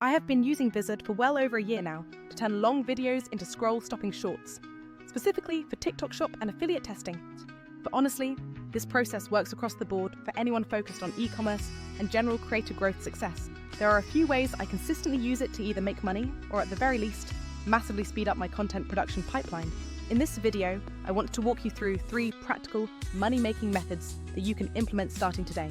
I have been using Vizard for well over a year now to turn long videos into scroll-stopping shorts, specifically for TikTok Shop and affiliate testing. But honestly, this process works across the board for anyone focused on e-commerce and general creator growth success. There are a few ways I consistently use it to either make money or, at the very least, massively speed up my content production pipeline. In this video, I want to walk you through 3 practical, money-making methods that you can implement starting today.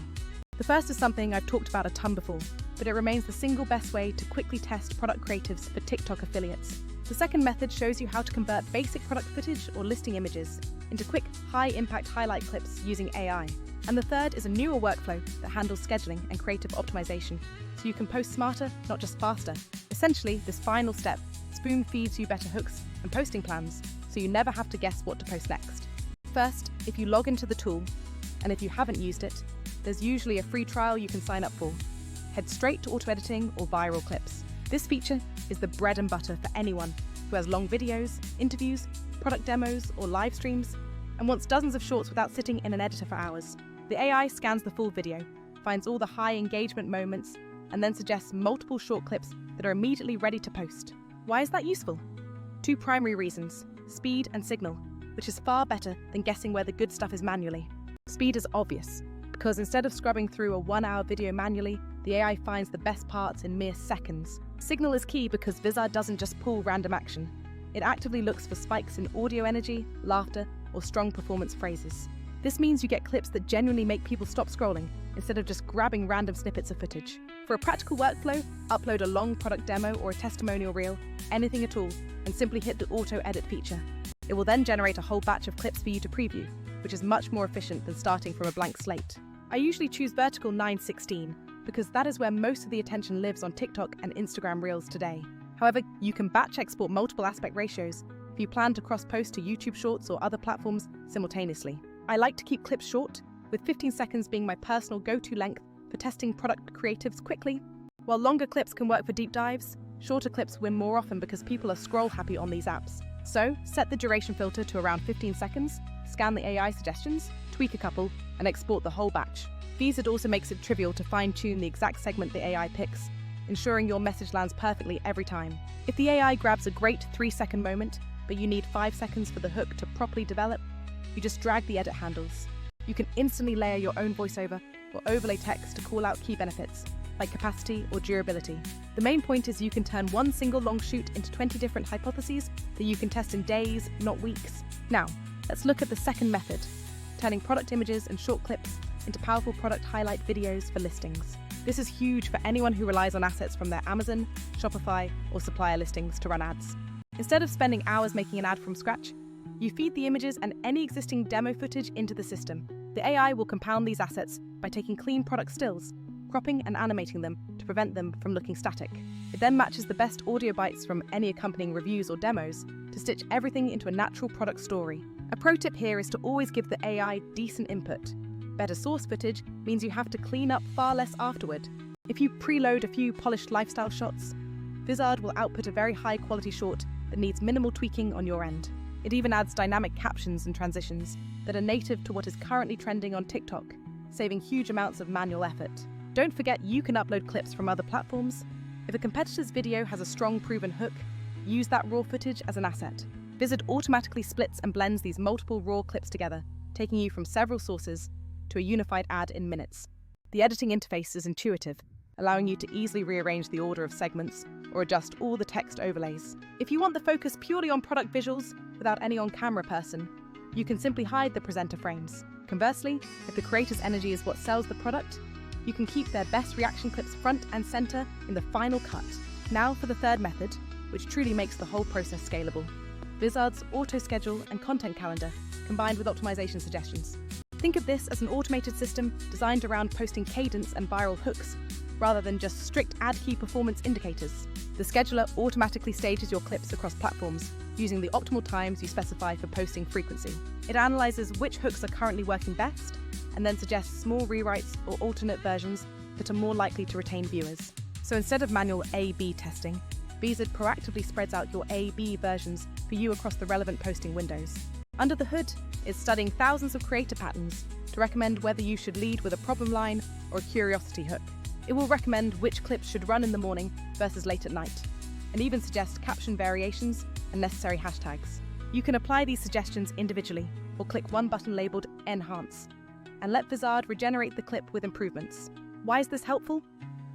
The first is something I've talked about a ton before, but it remains the single best way to quickly test product creatives for TikTok affiliates. The second method shows you how to convert basic product footage or listing images into quick, high-impact highlight clips using AI. And the third is a newer workflow that handles scheduling and creative optimization, so you can post smarter, not just faster. Essentially, this final step spoon feeds you better hooks and posting plans, so you never have to guess what to post next. First, if you log into the tool, and if you haven't used it, there's usually a free trial you can sign up for. Head straight to auto editing or viral clips. This feature is the bread and butter for anyone who has long videos, interviews, product demos, or live streams, and wants dozens of shorts without sitting in an editor for hours. The AI scans the full video, finds all the high engagement moments, and then suggests multiple short clips that are immediately ready to post. Why is that useful? 2 primary reasons: speed and signal, which is far better than guessing where the good stuff is manually. Speed is obvious, because instead of scrubbing through a 1-hour video manually, the AI finds the best parts in mere seconds. Signal is key because Vizard doesn't just pull random action. It actively looks for spikes in audio energy, laughter, or strong performance phrases. This means you get clips that genuinely make people stop scrolling, instead of just grabbing random snippets of footage. For a practical workflow, upload a long product demo or a testimonial reel, anything at all, and simply hit the auto edit feature. It will then generate a whole batch of clips for you to preview, which is much more efficient than starting from a blank slate. I usually choose vertical 9:16 because that is where most of the attention lives on TikTok and Instagram Reels today. However, you can batch export multiple aspect ratios if you plan to cross-post to YouTube Shorts or other platforms simultaneously. I like to keep clips short, with 15 seconds being my personal go-to length for testing product creatives quickly. While longer clips can work for deep dives, shorter clips win more often because people are scroll-happy on these apps. So, set the duration filter to around 15 seconds, scan the AI suggestions, tweak a couple, and export the whole batch. Vizard also makes it trivial to fine-tune the exact segment the AI picks, ensuring your message lands perfectly every time. If the AI grabs a great 3-second moment, but you need 5 seconds for the hook to properly develop, you just drag the edit handles. You can instantly layer your own voiceover or overlay text to call out key benefits, like capacity or durability. The main point is you can turn one single long shoot into 20 different hypotheses that you can test in days, not weeks. Now, let's look at the second method, turning product images and short clips into powerful product highlight videos for listings. This is huge for anyone who relies on assets from their Amazon, Shopify, or supplier listings to run ads. Instead of spending hours making an ad from scratch, you feed the images and any existing demo footage into the system. The AI will compound these assets by taking clean product stills, cropping and animating them to prevent them from looking static. It then matches the best audio bites from any accompanying reviews or demos to stitch everything into a natural product story. A pro tip here is to always give the AI decent input. Better source footage means you have to clean up far less afterward. If you preload a few polished lifestyle shots, Vizard will output a very high-quality short that needs minimal tweaking on your end. It even adds dynamic captions and transitions that are native to what is currently trending on TikTok, saving huge amounts of manual effort. Don't forget you can upload clips from other platforms. If a competitor's video has a strong proven hook, use that raw footage as an asset. Vizard automatically splits and blends these multiple raw clips together, taking you from several sources to a unified ad in minutes. The editing interface is intuitive, allowing you to easily rearrange the order of segments or adjust all the text overlays. If you want the focus purely on product visuals without any on-camera person, you can simply hide the presenter frames. Conversely, if the creator's energy is what sells the product, you can keep their best reaction clips front and center in the final cut. Now for the third method, which truly makes the whole process scalable. Vizard's auto schedule and content calendar combined with optimization suggestions. Think of this as an automated system designed around posting cadence and viral hooks, rather than just strict ad key performance indicators. The scheduler automatically stages your clips across platforms, using the optimal times you specify for posting frequency. It analyzes which hooks are currently working best, and then suggests small rewrites or alternate versions that are more likely to retain viewers. So instead of manual A/B testing, Vizard proactively spreads out your A/B versions for you across the relevant posting windows. Under the hood, it's studying thousands of creator patterns to recommend whether you should lead with a problem line or a curiosity hook. It will recommend which clips should run in the morning versus late at night, and even suggest caption variations and necessary hashtags. You can apply these suggestions individually or click one button labeled Enhance and let Vizard regenerate the clip with improvements. Why is this helpful?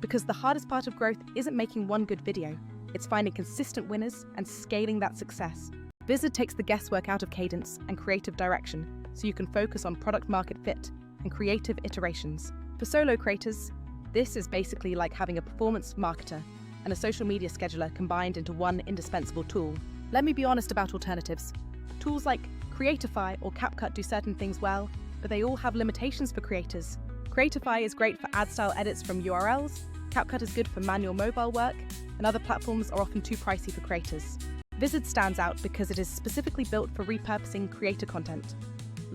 Because the hardest part of growth isn't making one good video, it's finding consistent winners and scaling that success. Vizard takes the guesswork out of cadence and creative direction so you can focus on product market fit and creative iterations. For solo creators, this is basically like having a performance marketer and a social media scheduler combined into one indispensable tool. Let me be honest about alternatives. Tools like Identifies or CapCut do certain things well, but they all have limitations for creators. Identifies is great for ad style edits from URLs, CapCut is good for manual mobile work, and other platforms are often too pricey for creators. Vizard stands out because it is specifically built for repurposing creator content.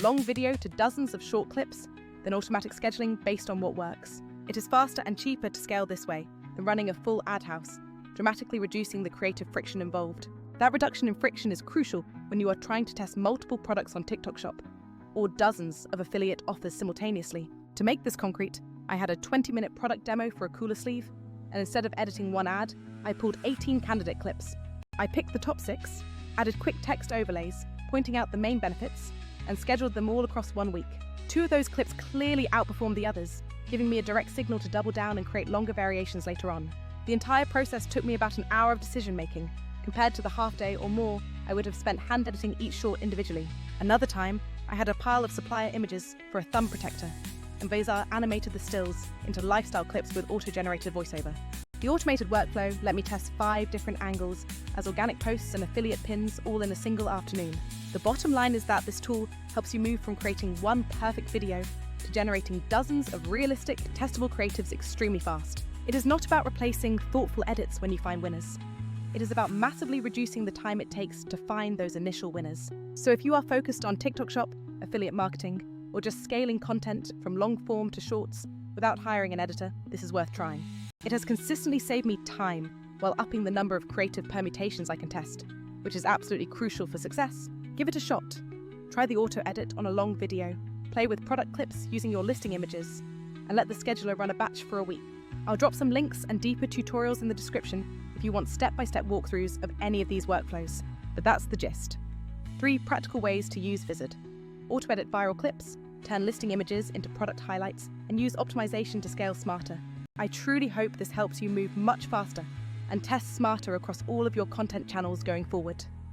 Long video to dozens of short clips, then automatic scheduling based on what works. It is faster and cheaper to scale this way than running a full ad house, dramatically reducing the creative friction involved. That reduction in friction is crucial when you are trying to test multiple products on TikTok Shop, or dozens of affiliate offers simultaneously. To make this concrete, I had a 20-minute product demo for a cooler sleeve, and instead of editing one ad, I pulled 18 candidate clips. I picked the top 6, added quick text overlays, pointing out the main benefits, and scheduled them all across 1 week. 2 of those clips clearly outperformed the others, giving me a direct signal to double down and create longer variations later on. The entire process took me about an hour of decision-making, compared to the half day or more I would have spent hand editing each short individually. Another time, I had a pile of supplier images for a thumb protector, and Vizard animated the stills into lifestyle clips with auto-generated voiceover. The automated workflow let me test 5 different angles as organic posts and affiliate pins all in a single afternoon. The bottom line is that this tool helps you move from creating one perfect video to generating dozens of realistic, testable creatives extremely fast. It is not about replacing thoughtful edits when you find winners. It is about massively reducing the time it takes to find those initial winners. So if you are focused on TikTok Shop, affiliate marketing, or just scaling content from long form to shorts without hiring an editor, this is worth trying. It has consistently saved me time while upping the number of creative permutations I can test, which is absolutely crucial for success. Give it a shot. Try the auto edit on a long video, play with product clips using your listing images, and let the scheduler run a batch for a week. I'll drop some links and deeper tutorials in the description if you want step-by-step walkthroughs of any of these workflows. But that's the gist. 3 practical ways to use Vizard. Auto-edit viral clips, turn listing images into product highlights, and use optimization to scale smarter. I truly hope this helps you move much faster and test smarter across all of your content channels going forward.